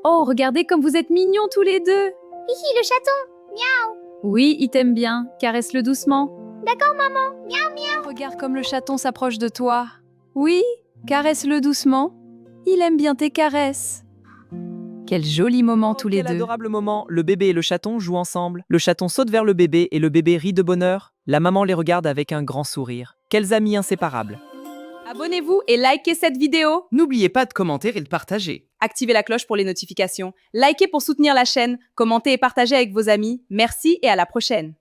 Oh, regardez comme vous êtes mignons tous les deux. Hihi, le chaton. Oui, il t'aime bien. Caresse-le doucement. D'accord, maman. Miaou. Regarde comme le chaton s'approche de toi. Oui, caresse-le doucement. Il aime bien tes caresses. Quel joli moment tous les Quel deux. adorable moment, le bébé et le chaton jouent ensemble. Le chaton saute vers le bébé et le bébé rit de bonheur. La maman les regarde avec un grand sourire. Quels amis inséparables. Abonnez-vous et likez cette vidéo. N'oubliez pas de commenter et de partager. Activez la cloche pour les notifications. Likez pour soutenir la chaîne. Commentez et partagez avec vos amis. Merci et à la prochaine.